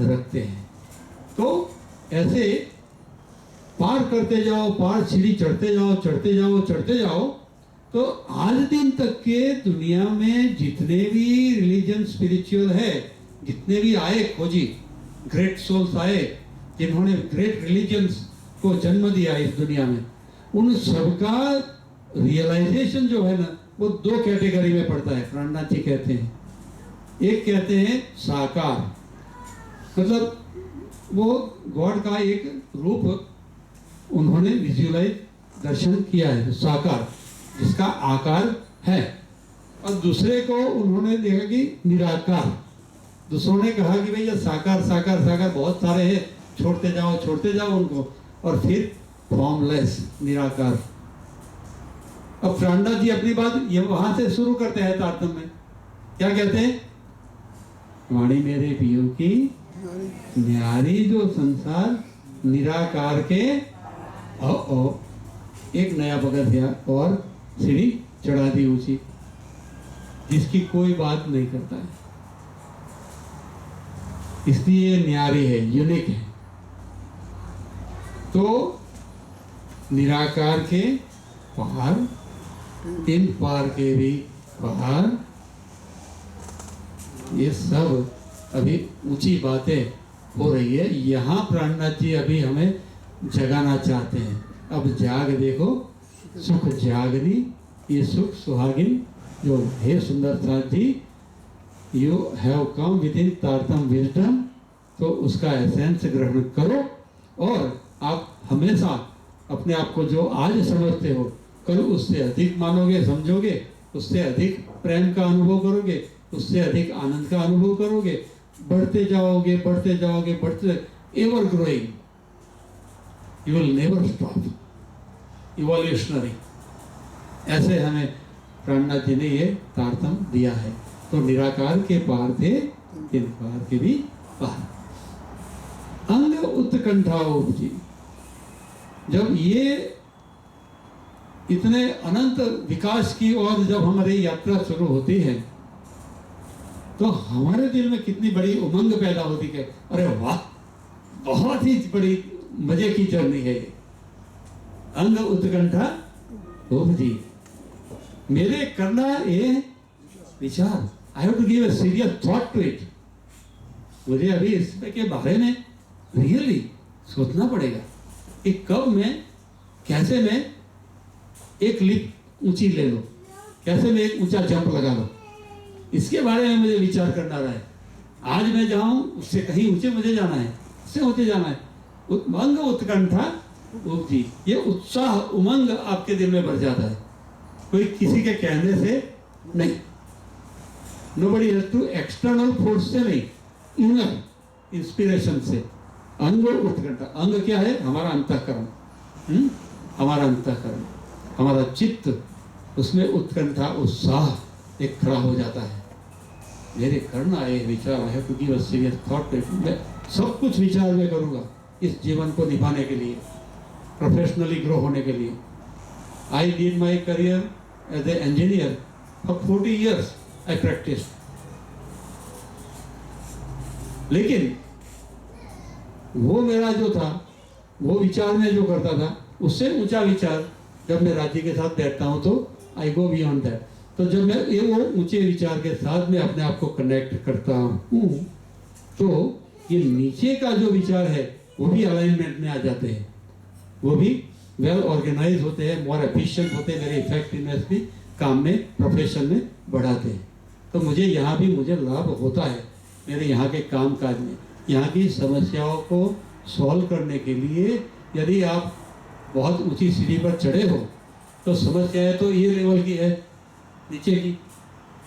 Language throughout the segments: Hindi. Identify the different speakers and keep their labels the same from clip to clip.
Speaker 1: रखते हैं। तो ऐसे पार करते जाओ, पार सीढ़ी चढ़ते जाओ, चढ़ते जाओ, चढ़ते जाओ, तो आज दिन तक के दुनिया में जितने भी रिलीजन स्पिरिचुअल है, जितने भी आए खोजी, ग्रेट सोल्स आए जिन्होंने ग्रेट रिलीजन्स को जन्म दिया इस दुनिया में, उन सबका रियलाइजेशन जो है ना, वो दो कैटेगरी में पड़ता है। प्राणनाथ जी कहते हैं, एक कहते हैं साकार, मतलब वो गॉड का एक रूप उन्होंने विजुअलाइज दर्शन किया है, तो साकार जिसका आकार है। और दूसरे को उन्होंने देखा कि निराकार। दूसरों ने कहा कि भैया साकार साकार साकार बहुत सारे हैं, छोड़ते जाओ उनको, और फिर फॉर्मलेस निराकार। अब प्राणनाथ जी अपनी बात ये वहां से शुरू करते हैं तारतम्य में। क्या कहते हैं? वाणी मेरे पियो की न्यारी जो संसार निराकार के एक नया पगथिया और सीढ़ी चढ़ा दी ऊंची, जिसकी कोई बात नहीं करता है, इसलिए न्यारी है, यूनिक है। तो निराकार के पार, इन पार के भी पार, ये सब अभी ऊंची बातें हो रही है। यहाँ प्राणनाथ जी अभी हमें जगाना चाहते हैं। अब जाग देखो, सुख जागनी, ये सुख सुहागिन जो हे सुंदर साथ जी, you have come within Tartam wisdom, तो उसका एसेंस ग्रहण करो और आप हमेशा अपने आप को जो आज समझते हो, कल उससे अधिक मानोगे, समझोगे, उससे अधिक प्रेम का अनुभव करोगे, उससे अधिक आनंद का अनुभव करोगे, बढ़ते जाओगे, बढ़ते जाओगे, बढ़ते, ever growing, you will never stop, evolutionary. ऐसे हमें प्राणनाथ जी ने ये तारतम दिया है। तो निराकार के पार थे, इन पार के भी पार। अंग उत्कंठा उपजी, जब ये इतने अनंत विकास की ओर जब हमारी यात्रा शुरू होती है, तो हमारे दिल में कितनी बड़ी उमंग पैदा होती है। अरे वाह, बहुत ही बड़ी मजे की जर्नी है ये। अंग उत्कंठा उपजी, मेरे करना ये विचार, I have to give a serious thought to it. मुझे अभी इसमें के बारे में रियली सोचना पड़ेगा कि कब मैं, कैसे मैं एक लिप ऊंची ले लो, कैसे मैं एक ऊंचा जंप लगा लो, इसके बारे में मुझे विचार करना रहा है। आज मैं जाऊं उससे कहीं ऊंचे मुझे जाना है, उससे ऊंचे जाना है। अंग उत्कंठा उपजी, ये उत्साह उमंग आपके दिल में भर जाता है, कोई किसी के कहने से नहीं, nobody has to, external force से नहीं, इनर इंस्पिरेशन से। अंग उत्कंठा, अंग क्या है? हमारा अंतःकरण, हमारा अंतःकरण, हमारा चित्त, उसमें उत्कंठा उत्साह एक खड़ा हो जाता है। मेरे करना ये विचार है, क्योंकि बस सीरियस थॉट, मैं सब कुछ विचार में करूँगा इस जीवन को निभाने के लिए, प्रोफेशनली ग्रो होने के लिए। I did my career as a engineer for 40 years I practice. लेकिन वो मेरा जो था, वो विचार में जो करता था, उससे ऊंचा विचार जब मैं राज्य के साथ बैठता हूँ तो आई गो बियॉन्ड दैट। तो जब मैं ये वो ऊंचे विचार के साथ में अपने आप को कनेक्ट करता हूँ, तो ये नीचे का जो विचार है वो भी अलाइनमेंट में आ जाते हैं, वो भी वेल ऑर्गेनाइज होते हैं, मोर एफिशिएंट होते हैं, मेरे इफेक्टिवनेस भी काम में, प्रोफेशन में बढ़ाते हैं। तो मुझे यहाँ भी मुझे लाभ होता है मेरे यहाँ के काम काज में। यहाँ की समस्याओं को सॉल्व करने के लिए यदि आप बहुत ऊंची सीढ़ी पर चढ़े हो, तो समस्याएं तो ये लेवल की है, नीचे की।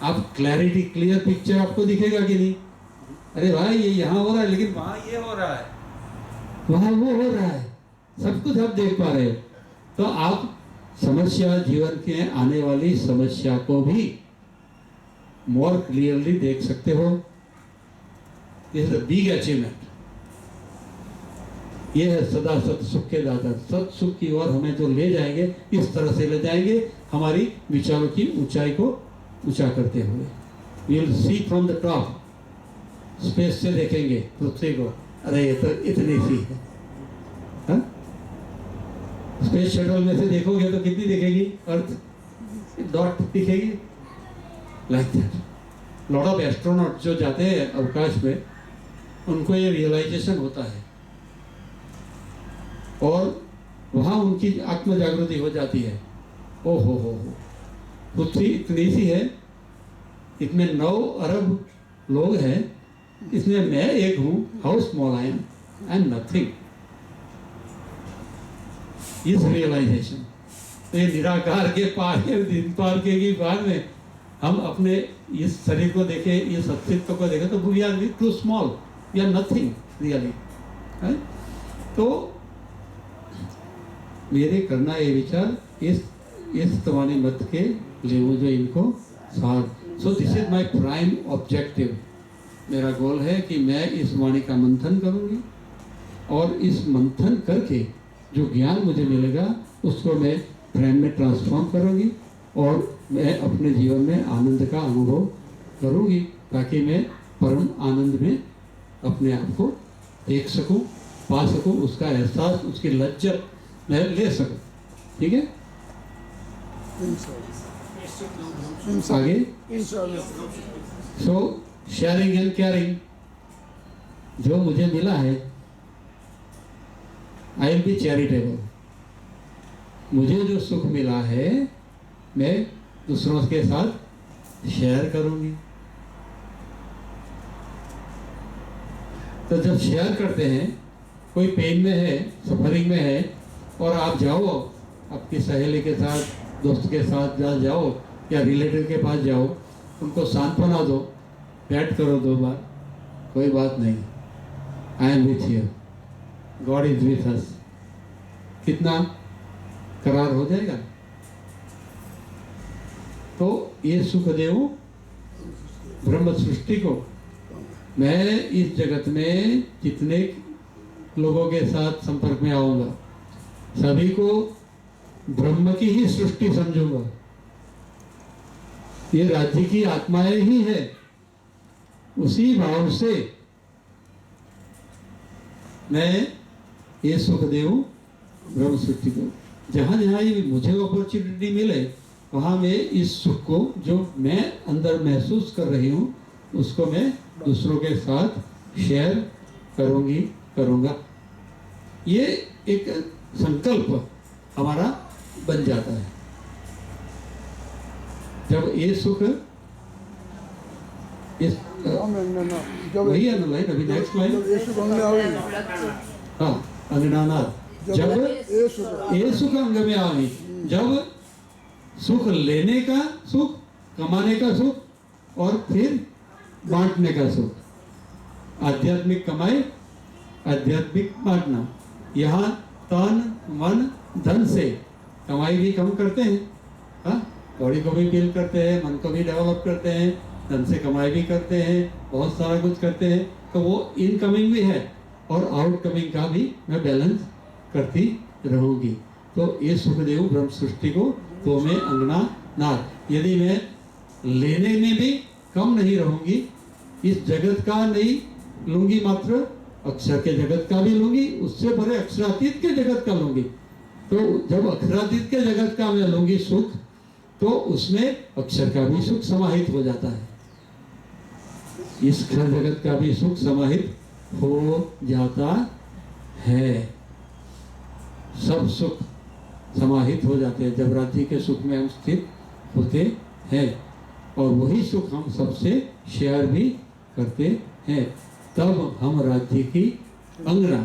Speaker 1: आप क्लैरिटी, क्लियर पिक्चर आपको दिखेगा कि नहीं? अरे भाई ये यहाँ हो रहा है, लेकिन वहाँ ये हो रहा है, वहाँ वो हो रहा है, सब कुछ आप देख पा रहे हो। तो आप समस्या, जीवन के आने वाली समस्या को भी मोर क्लियरली देख सकते हो। Is a big achievement. ये है सदा सत सुख के दाता, सत सुख की ओर हमें जो ले जाएंगे, इस तरह से ले जाएंगे, हमारी विचारों की ऊंचाई को ऊंचा करते हुए। We will see from the top space से देखेंगे पृथ्वी को, अरे ये तो इतनी सी है, हाँ? स्पेस शटल में से देखोगे तो कितनी दिखेगी? अर्थ डॉट दिखेगी, like that. Lot of astronaut जो जाते हैं अवकाश में, उनको ये रियलाइजेशन होता है और वहां उनकी आत्म जागृति हो जाती है। ओ हो, पृथ्वी इतनी सी है, इसमें 9 अरब लोग हैं, इसमें मैं एक हूं, how small I am nothing. इस रियलाइजेशन, ये निराकार के पार के बाद में हम अपने इस शरीर को देखें, इस अस्तित्व को देखें तो we are too small, we are nothing really. तो मेरे करना ये विचार इस तवानी मत के लिए जो इनको साथ, so this is my prime objective. मेरा गोल है कि मैं इस वाणी का मंथन करूंगी और इस मंथन करके जो ज्ञान मुझे मिलेगा उसको मैं प्रेम में ट्रांसफॉर्म करूंगी और मैं अपने जीवन में आनंद का अनुभव करूंगी, ताकि मैं परम आनंद में अपने आप को देख सकूं, पा सकूं, उसका एहसास, उसकी लज्जत मैं ले सकूं। ठीक है, आगे सो शेयरिंग एंड केयरिंग, जो मुझे मिला है आई विल बी चैरिटेबल। मुझे जो सुख मिला है मैं दूसरों के साथ शेयर करूंगी। तो जब शेयर करते हैं, कोई पेन में है, सफरिंग में है, और आप जाओ आपकी सहेली के साथ, दोस्त के साथ जाओ या रिलेटिव के पास जाओ, उनको सांत्वना दो, बैठ करो 2 बार, कोई बात नहीं, I am with you, God is with us, कितना करार हो जाएगा। तो ये सुखदेव ब्रह्म सृष्टि को, मैं इस जगत में जितने लोगों के साथ संपर्क में आऊंगा सभी को ब्रह्म की ही सृष्टि समझूंगा। ये राज्य की आत्माएं ही है, उसी भाव से मैं ये सुखदेव ब्रह्म सृष्टि को, जहां जहां ये मुझे अपॉर्चुनिटी मिले वहां मैं इस सुख को जो मैं अंदर महसूस कर रही हूँ उसको मैं दूसरों के साथ शेयर करूंगा। ये एक संकल्प हमारा बन जाता है। जब ये सुख इस वही है ना लाइन, अभी नेक्स्ट लाइन, हाँ अंगनानाथ, जब ये सुख अंग में आवे, जब सुख लेने का सुख, कमाने का सुख और फिर बांटने का सुख, आध्यात्मिक कमाई, आध्यात्मिक बांटना। यहाँ तन मन धन से कमाई भी कम करते हैं, हाँ, बॉडी को भी बिल्ड करते हैं, मन को भी डेवलप करते हैं, धन से कमाई भी करते हैं, बहुत सारा कुछ करते हैं, तो वो इनकमिंग भी है और आउटकमिंग का भी मैं बैलेंस करती रहूंगी। तो ये सुखदेव ब्रह्म सृष्टि को तो मैं अंगना नाथ, यदि मैं लेने में भी कम नहीं रहूंगी, इस जगत का नहीं लूंगी, मात्र अक्षर के जगत का भी लूंगी, उससे बड़े अक्षरातीत के जगत का लूंगी। तो जब अक्षरातीत के जगत का मैं लूंगी सुख, तो उसमें अक्षर का भी सुख समाहित हो जाता है, इस क्षर जगत का भी सुख समाहित हो जाता है। सब सुख समाहित हो जाते हैं जब राज्य के सुख में हम स्थित होते हैं, और वही सुख हम सबसे शेयर भी करते हैं। तब हम राज्य की अंगना,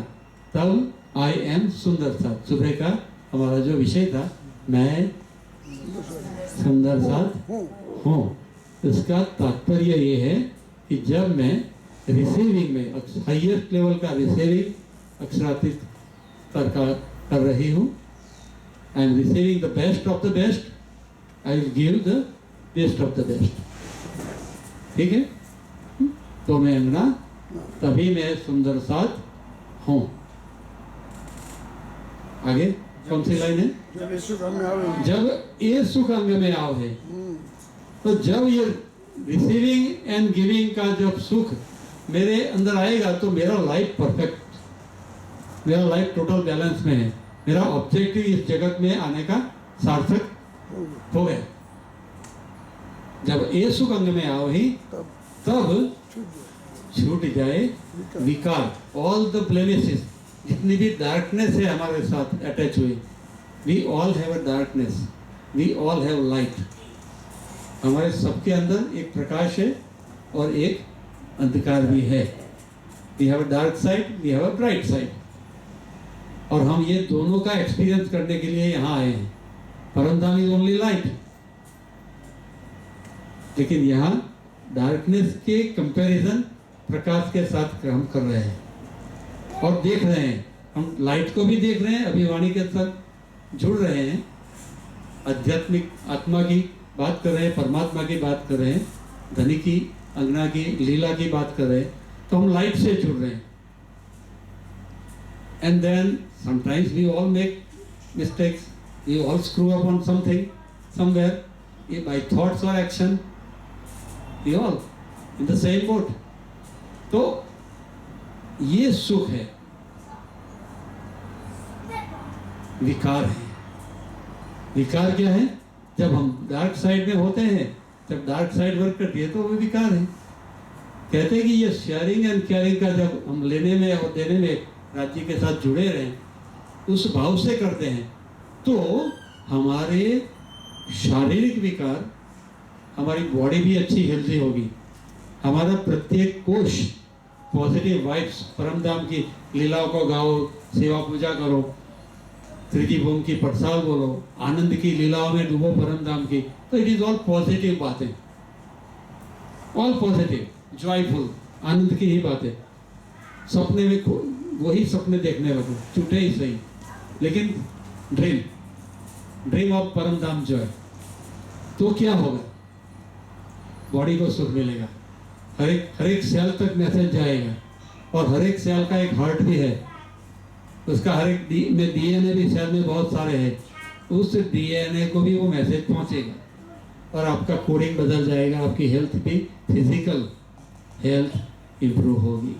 Speaker 1: तब आई एम सुंदर साथ। सुबह का हमारा जो विषय था, मैं सुंदर साथ हूँ, इसका तात्पर्य ये है कि जब मैं रिसीविंग में, हाईएस्ट लेवल का रिसीविंग अक्षरातीत कर रही हूँ, I am receiving the best of the best, I will give the best of the best. ठीक है, तो मैं अंगना, तभी मैं सुंदर साथ हूँ। आगे कौन सी लाइन है? जब ये सुख अंग में आवे, तो जब ये रिसीविंग एंड गिविंग का जब सुख मेरे अंदर आएगा तो मेरा लाइफ परफेक्ट, मेरा लाइफ टोटल बैलेंस में है, मेरा ऑब्जेक्टिव इस जगत में आने का सार्थक हो गया। जब ये सुख अंग में आओ ही तब छूट जाए विकार, ऑल द ब्लेमिसेस, जितनी भी डार्कनेस है हमारे साथ अटैच हुई। We all have a darkness, we all have light. हमारे सबके अंदर एक प्रकाश है और एक अंधकार भी है। We have a dark side, we have a bright side, और हम ये दोनों का एक्सपीरियंस करने के लिए यहाँ आए हैं। परमधाम इज ओनली लाइट, लेकिन यहाँ डार्कनेस के कंपैरिजन प्रकाश के साथ हम कर रहे हैं और देख रहे हैं। हम लाइट को भी देख रहे हैं, अभिवाणी के साथ जुड़ रहे हैं, आध्यात्मिक आत्मा की बात कर रहे हैं, परमात्मा की बात कर रहे हैं, धनी की अंगना की लीला की बात कर रहे हैं, तो हम लाइट से जुड़ रहे हैं। And then sometimes we all make mistakes, we all screw up on something, somewhere, by thoughts or action, we all in the same boat. तो ये सुख है, विकार है। विकार क्या है? जब हम डार्क साइड में होते हैं, जब डार्क साइड वर्क करती है तो वो विकार है। कहते हैं कि ये शेयरिंग एंड केयरिंग का जब हम लेने में और देने में राज्य के साथ जुड़े रहें, उस भाव से करते हैं, तो हमारे शारीरिक विकार, हमारी बॉडी भी अच्छी हेल्दी होगी, हमारा प्रत्येक कोश पॉजिटिव वाइब्स, परमधाम की लीलाओं को गाओ, सेवा पूजा करो, त्रिजी भूम की प्रसाद बोलो, आनंद की लीलाओं में डूबो परमधाम की, तो इट इज ऑल पॉजिटिव बातें, ऑल पॉजिटिव, जॉयफुल, आनंद की ही बातें। सपने में वही सपने देखने लगो, छूटे ही सही, लेकिन ड्रीम ऑफ परमधाम जॉय, तो क्या होगा? बॉडी को सुख मिलेगा, हर एक सेल तक मैसेज जाएगा, और हर एक सेल का एक हार्ट भी है, उसका हर एक में डीएनए भी सेल में बहुत सारे हैं, उस डीएनए को भी वो मैसेज पहुंचेगा और आपका कोडिंग बदल जाएगा, आपकी हेल्थ भी, फिजिकल हेल्थ इंप्रूव होगी।